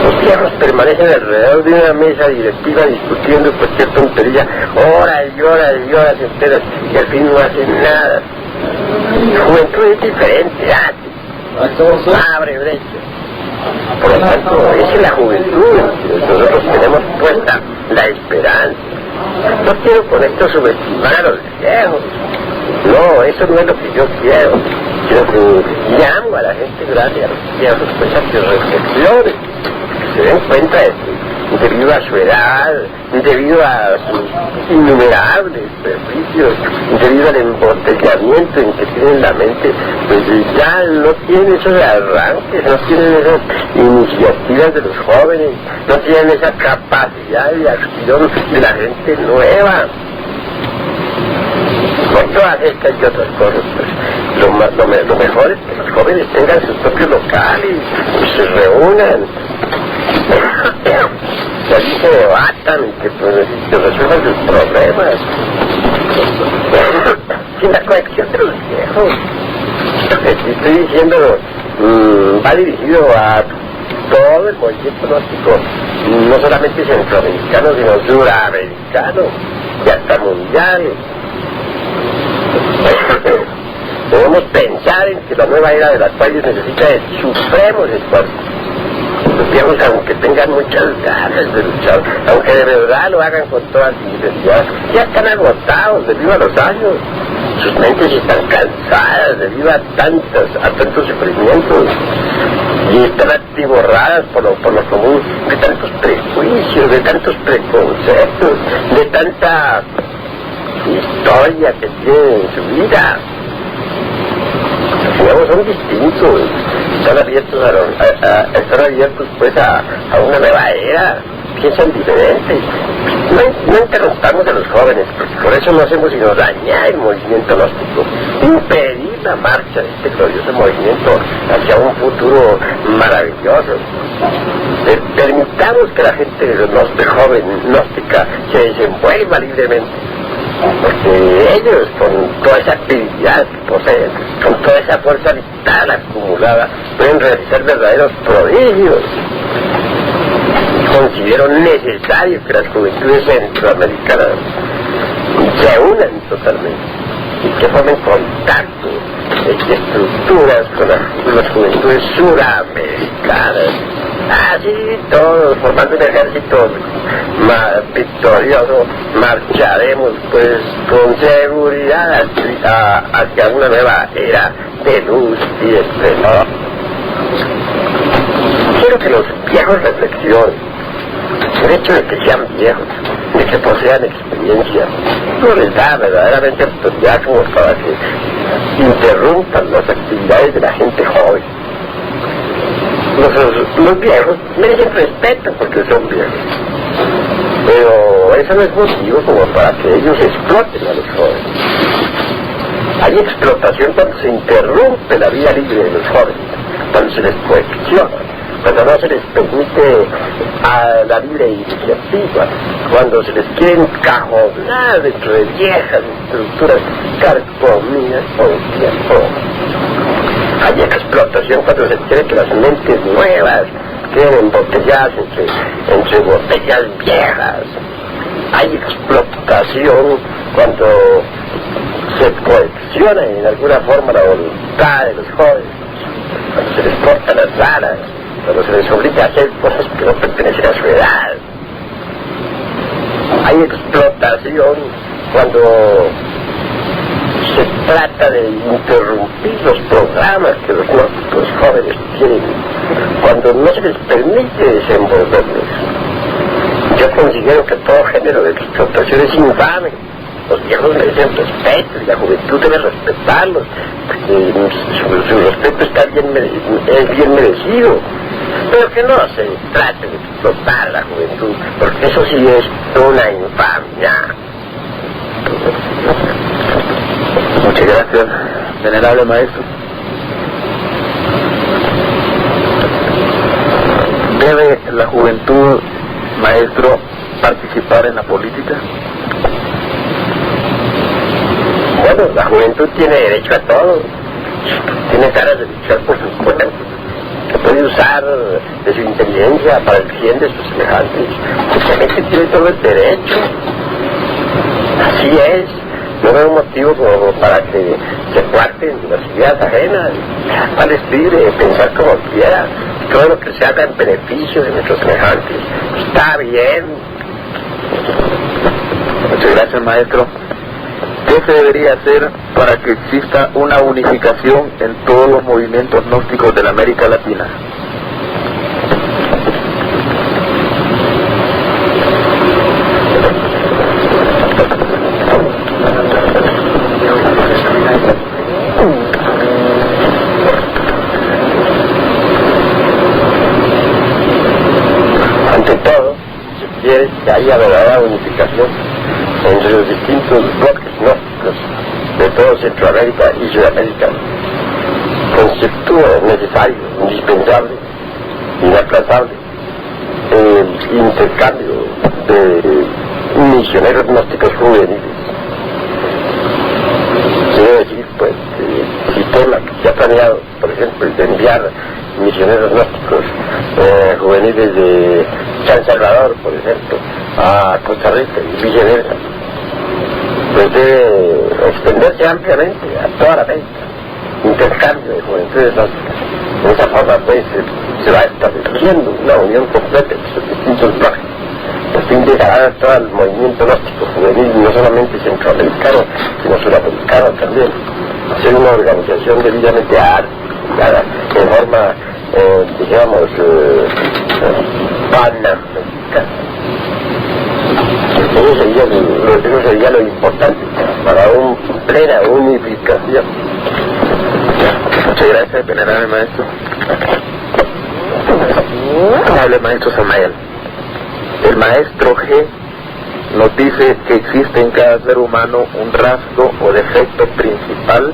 Los viejos permanecen alrededor de una mesa directiva discutiendo cualquier tontería, horas y horas y horas enteras, y al fin no hacen nada. La juventud es diferente, abre brecha. Por lo tanto, esa es la juventud. Nosotros tenemos puesta la esperanza. No quiero con esto subestimar a los viejos. No, eso no es lo que yo quiero. Quiero que llamo a la gente grande, a los viejos, pues a que reflexionen, que se den cuenta de que debido a su edad, debido a sus innumerables perjuicios, debido al embotellamiento en que tienen la mente, pues ya no tienen esos arranques, no tienen esas iniciativas de los jóvenes, no tienen esa capacidad de acción de la gente nueva. Con todas estas y otras cosas, pues, lo mejor es que los jóvenes tengan sus propios locales, y se reúnan, que allí se debatan y que resuelvan sus problemas, sin la coacción de los viejos. Lo que estoy diciendo va dirigido a todo el movimiento gnóstico, no solamente centroamericano, sino suramericano y hasta mundial. Debemos pensar en que la nueva era de las cuales necesita de supremos esfuerzos. Los viejos, aunque tengan muchas ganas de luchar, aunque de verdad lo hagan con toda sinceridad, ya están agotados debido a los años. Sus mentes están cansadas debido a tantos sufrimientos, y están atiborradas por lo común de tantos prejuicios, de tantos preconceptos, de tanta historia que tienen en su vida. Los nuevos son distintos, están abiertos pues a una nueva era, piensan diferente. No interrumpamos a los jóvenes, porque por eso no hacemos sino dañar el movimiento gnóstico, impedir la marcha de este glorioso movimiento hacia un futuro maravilloso. Permitamos que la gente joven gnóstica se desenvuelva libremente, porque ellos, con toda esa actividad que poseen, con toda esa fuerza vital acumulada, pueden realizar verdaderos prodigios. Considero necesario que las juventudes centroamericanas se unan totalmente y que formen contacto de estructuras con las juventudes suramericanas. Así todos, formando un ejército victorioso, marcharemos pues con seguridad hacia una nueva era de luz y de esplendor. Quiero que los viejos reflexionen. El hecho de que sean viejos, de que posean experiencia, no les da verdaderamente autoridad como para que interrumpan las actividades de la gente joven. Los viejos merecen respeto porque son viejos, pero eso no es motivo como para que ellos exploten a los jóvenes. Hay explotación cuando se interrumpe la vida libre de los jóvenes, cuando se les coacciona, cuando no se les permite a la libre iniciativa, cuando se les quiere encajonar dentro de viejas estructuras carcomidas por el tiempo. Hay explotación cuando se quiere que las mentes nuevas queden embotelladas entre botellas viejas. Hay explotación cuando se coacciona en alguna forma la voluntad de los jóvenes, cuando se les cortan las alas, cuando se les obliga a hacer cosas que no pertenecen a su edad. Hay explotación cuando se trata de interrumpir los programas que los jóvenes tienen, cuando no se les permite desenvolverlos. Yo considero que todo género de explotación es infame. Los viejos merecen respeto y la juventud debe respetarlos, porque su respeto está bien merecido. Pero que no se trate de explotar a la juventud, porque eso sí es una infamia. Muchas gracias, venerable maestro. ¿Debe la juventud, maestro, participar en la política? Bueno, la juventud tiene derecho a todo, tiene ganas de luchar por sus cuentas, que puede usar de su inteligencia para el bien de sus semejantes. Justamente tiene todo el derecho. Así es. No veo motivo como para que se cuarten las ideas ajenas. Cuál es libre de pensar como quiera. Todo lo que se haga en beneficio de nuestros semejantes está bien. Muchas gracias, maestro. ¿Qué se debería hacer para que exista una unificación en todos los movimientos gnósticos de la América Latina? Ante todo, si quieres que haya verdadera unificación entre los distintos bloques gnósticos de todo Centroamérica y Sudamérica, conceptúa necesario, indispensable, inaplazable el intercambio de misioneros gnósticos juveniles. Quiero decir, pues, que si Tolak se ha planeado, por ejemplo, de enviar misioneros gnósticos juveniles de San Salvador, por ejemplo, a Costa Rica y viceversa, pues debe extenderse ampliamente a toda la América, intercambio de juventudes gnósticas. De esa forma, pues, se va estableciendo una unión completa entre sus distintos bloques, a fin de ganar a todo el movimiento gnóstico juvenil, no solamente centroamericano, sino suramericano también, ser una organización debidamente articulada, de forma, digamos, panamericana. Eso sería lo importante. para una plena unificación. Muchas gracias, venerable maestro. Hable, maestro Samael. El maestro G nos dice que existe en cada ser humano un rasgo o defecto principal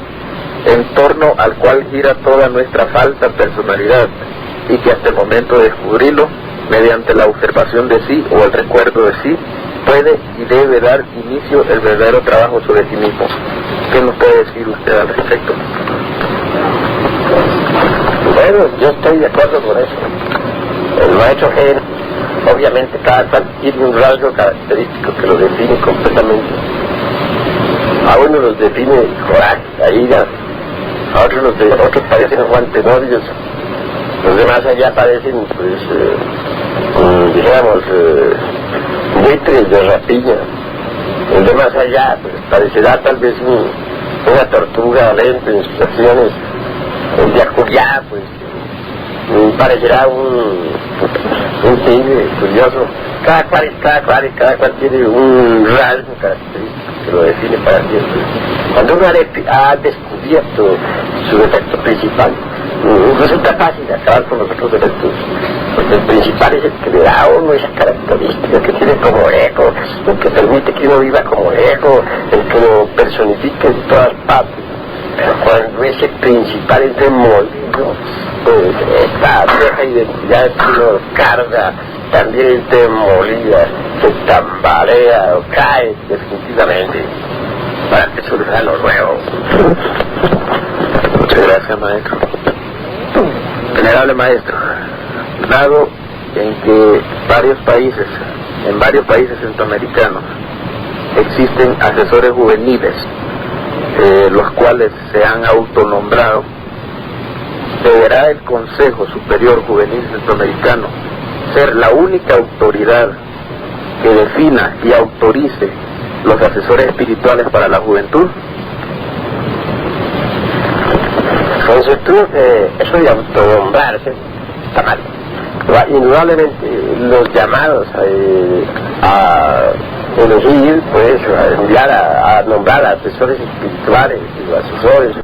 en torno al cual gira toda nuestra falsa personalidad, y que hasta el momento de descubrirlo, mediante la observación de sí o el recuerdo de sí, puede y debe dar inicio el verdadero trabajo sobre sí mismo. ¿Qué nos puede decir usted al respecto? Bueno, yo estoy de acuerdo con eso. El maestro G, obviamente cada cual tiene un rasgo característico que lo define completamente. A uno los define coraje, la ira, a otros parecen guantenorios, los demás allá parecen, pues, digamos, buitres de rapiña. El de más allá, pues, parecerá tal vez una tortuga lenta en sus acciones. El de acullá, pues, parecerá un tigre curioso. Cada cual tiene un rasgo característico que lo define para siempre. Cuando uno ha descubierto su defecto principal, resulta fácil acabar con los otros defectos, porque el principal es el que le da a uno esa característica que tiene como ego, el que permite que uno viva como ego, el que lo personifica en todas partes. Pero cuando ese principal es demolido, pues esta vieja identidad que uno carga también es demolida, se tambalea o cae definitivamente para que surja lo nuevo. Muchas gracias, maestro. Venerable maestro, dado en que en varios países centroamericanos existen asesores juveniles, los cuales se han autonombrado, ¿deberá el Consejo Superior Juvenil Centroamericano ser la única autoridad que defina y autorice los asesores espirituales para la juventud? Eso de autonombrarse está mal. Indudablemente los llamados a elegir, pues, a nombrar a asesores espirituales y asesores